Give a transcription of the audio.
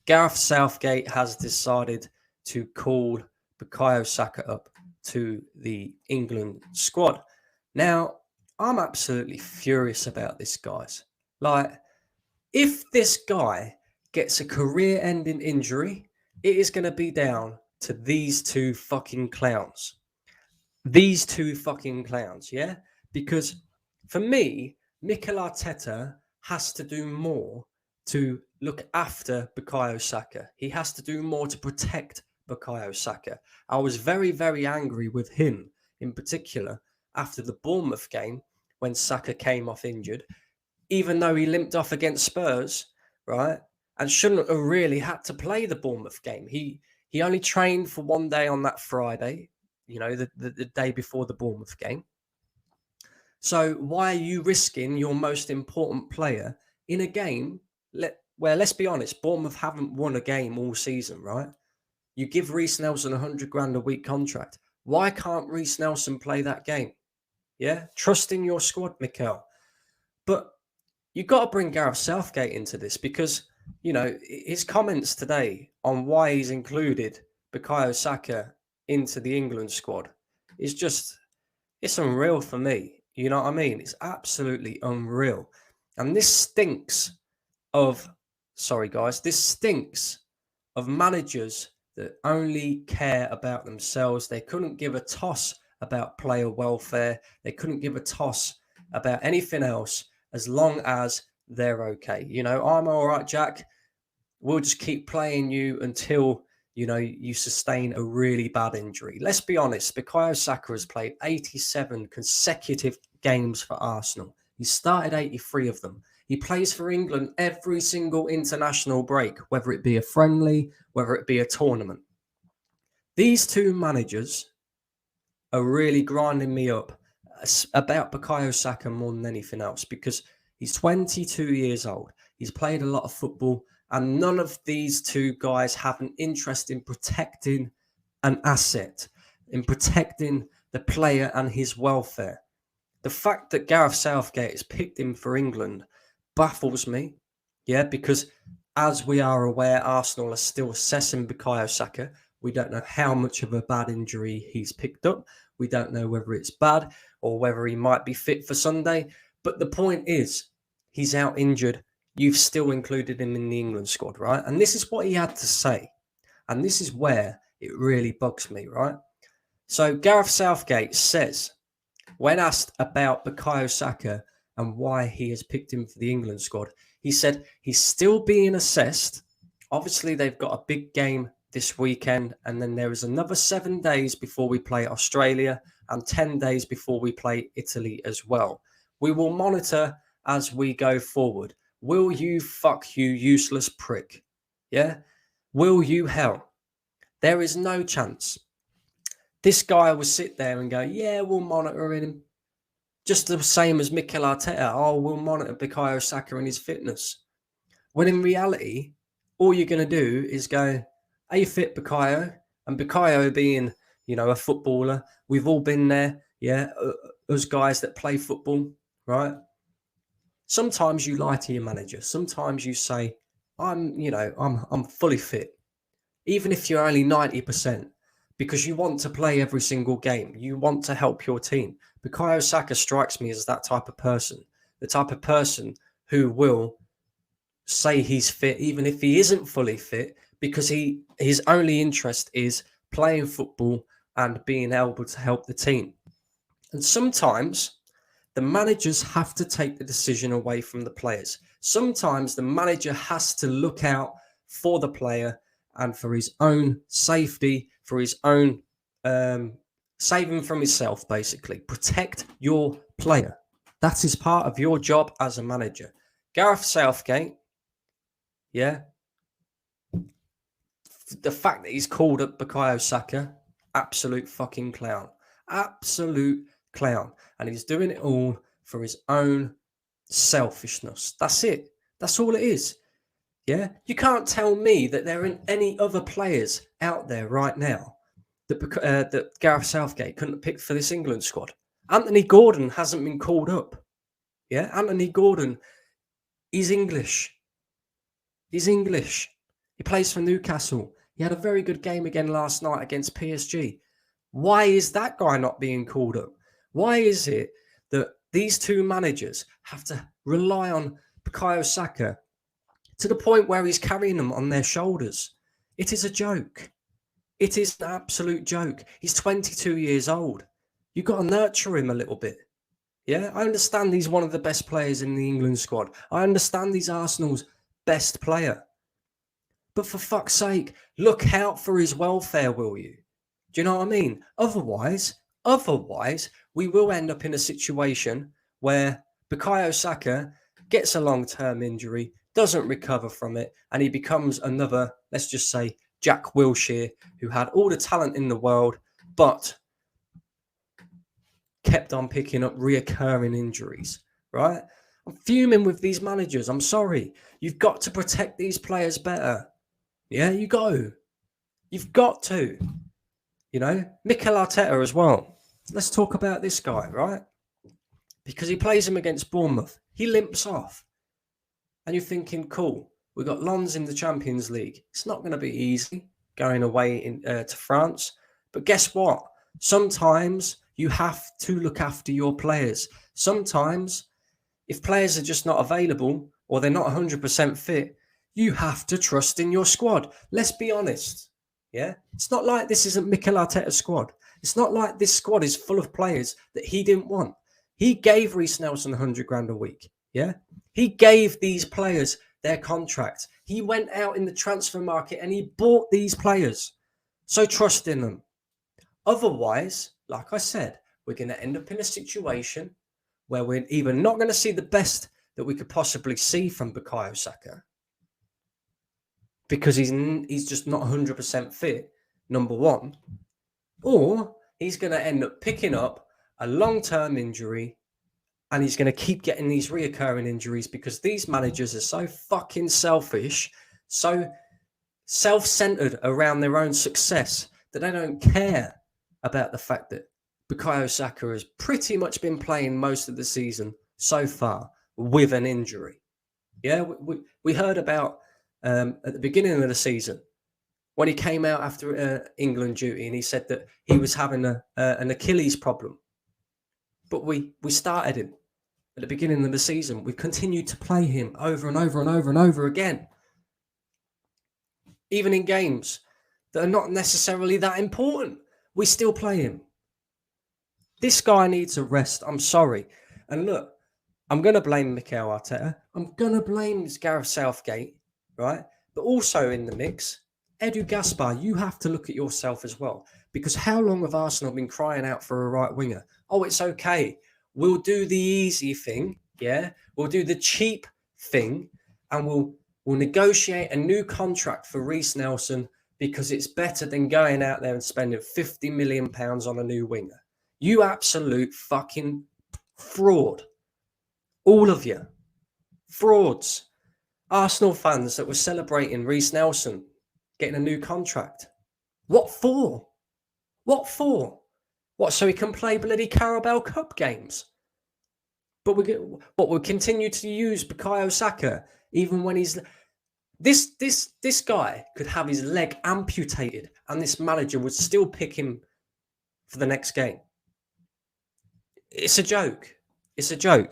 Gareth Southgate has decided to call Bukayo Saka up to the England squad. Now, I'm absolutely furious about this, guys. Like, if this guy gets a career-ending injury, it is going to be down to these two fucking clowns. These two fucking clowns, yeah? Because for me, Mikel Arteta has to do more to look after Bukayo Saka. He has to do more to protect Bukayo Saka. I was very, very angry with him in particular after the Bournemouth game when Saka came off injured, even though he limped off against Spurs, right? And shouldn't have really had to play the Bournemouth game. He only trained for one day on that Friday, you know, the day before the Bournemouth game. So why are you risking your most important player in a game where, let's be honest, Bournemouth haven't won a game all season, right? You give Reece Nelson $100,000 a week contract. Why can't Reece Nelson play that game? Yeah, trust in your squad, Mikel. But you've got to bring Gareth Southgate into this because, you know, his comments today on why he's included Bukayo Saka into the England squad is just, it's unreal for me. You know what I mean? It's absolutely unreal. And this stinks of, sorry guys, this stinks of managers that only care about themselves. They couldn't give a toss about player welfare. They couldn't give a toss about anything else as long as they're okay. You know, I'm all right, Jack. We'll just keep playing you until, you know, you sustain a really bad injury. Let's be honest, Bukayo Saka has played 87 consecutive games for Arsenal. He started 83 of them. He plays for England every single international break, whether it be a friendly, whether it be a tournament. These two managers are really grinding me up about Bukayo Saka more than anything else because he's 22 years old. He's played a lot of football, and none of these two guys have an interest in protecting an asset, in protecting the player and his welfare. The fact that Gareth Southgate has picked him for England baffles me, yeah, because as we are aware, Arsenal are still assessing Bukayo Saka. We don't know how much of a bad injury he's picked up. We don't know whether it's bad or whether he might be fit for Sunday. But the point is, he's out injured. You've still included him in the England squad, right? And this is what he had to say. And this is where it really bugs me, right? So Gareth Southgate says, when asked about Bukayo Saka and why he has picked him for the England squad, he said he's still being assessed. Obviously, they've got a big game this weekend, and then there is another 7 days before we play Australia and 10 days before we play Italy as well. We will monitor as we go forward. Will you fuck you useless prick? Yeah? Will you hell? There is no chance. This guy will sit there and go, yeah, we'll monitor him. Just the same as Mikel Arteta. Oh, we'll monitor Bukayo Saka and his fitness. When in reality, all you're going to do is go, are you fit, Bukayo? And Bukayo being, you know, a footballer, we've all been there, yeah, us guys that play football, right? Sometimes you lie to your manager. Sometimes you say, I'm fully fit. Even if you're only 90%, because you want to play every single game. You want to help your team. Bukayo Saka strikes me as that type of person. The type of person who will say he's fit even if he isn't fully fit, because his only interest is playing football and being able to help the team. And sometimes the managers have to take the decision away from the players. Sometimes the manager has to look out for the player and for his own safety, for his own saving from himself, basically. Protect your player. That is part of your job as a manager. Gareth Southgate, yeah, the fact that he's called up Bukayo Saka, absolute fucking clown. Absolute clown. And he's doing it all for his own selfishness. That's it. That's all it is. Yeah, you can't tell me that there aren't any other players out there right now that Gareth Southgate couldn't have picked for this England squad. Anthony Gordon hasn't been called up. Yeah, Anthony Gordon, he's English. He's English. He plays for Newcastle. He had a very good game again last night against PSG. Why is that guy not being called up? Why is it that these two managers have to rely on Bukayo Saka to the point where he's carrying them on their shoulders? It is a joke. It is an absolute joke. He's 22 years old. You've got to nurture him a little bit. Yeah, I understand he's one of the best players in the England squad. I understand he's Arsenal's best player. But for fuck's sake, look out for his welfare, will you? Do you know what I mean? Otherwise, we will end up in a situation where Bukayo Saka gets a long-term injury, doesn't recover from it, and he becomes another, let's just say, Jack Wilshere, who had all the talent in the world, but kept on picking up reoccurring injuries, right? I'm fuming with these managers. I'm sorry. You've got to protect these players better. Yeah, you've got to. You know, Mikel Arteta as well. Let's talk about this guy, right? Because he plays him against Bournemouth. He limps off. And you're thinking, cool, we've got Lens in the Champions League. It's not going to be easy going away to France. But guess what? Sometimes you have to look after your players. Sometimes, if players are just not available or they're not 100% fit, you have to trust in your squad. Let's be honest. Yeah, it's not like this isn't Mikel Arteta's squad. It's not like this squad is full of players that he didn't want. He gave Reece Nelson 100 grand a week. Yeah, he gave these players their contracts. He went out in the transfer market and he bought these players. So trust in them. Otherwise, like I said, we're going to end up in a situation where we're either not going to see the best that we could possibly see from Bukayo Saka, because he's just not 100% fit, number one, or he's going to end up picking up a long-term injury and he's going to keep getting these reoccurring injuries because these managers are so fucking selfish, so self-centered around their own success that they don't care about the fact that Bukayo Saka has pretty much been playing most of the season so far with an injury. Yeah, we heard about at the beginning of the season when he came out after England duty and he said that he was having an Achilles problem. But we started him at the beginning of the season. We continued to play him over and over and over and over again. Even in games that are not necessarily that important, we still play him. This guy needs a rest. I'm sorry. And look, I'm going to blame Mikel Arteta. I'm going to blame Gareth Southgate, right? But also in the mix, Edu Gaspar, you have to look at yourself as well. Because how long have Arsenal been crying out for a right winger? Oh, it's okay. We'll do the easy thing, yeah? We'll do the cheap thing, and we'll negotiate a new contract for Reece Nelson because it's better than going out there and spending £50 million on a new winger. You absolute fucking fraud. All of you. Frauds. Arsenal fans that were celebrating Reece Nelson getting a new contract. What for? What for? What, so he can play bloody Carabao Cup games? But we'll continue to use Bukayo Saka even when he's... This guy could have his leg amputated and this manager would still pick him for the next game. It's a joke. It's a joke.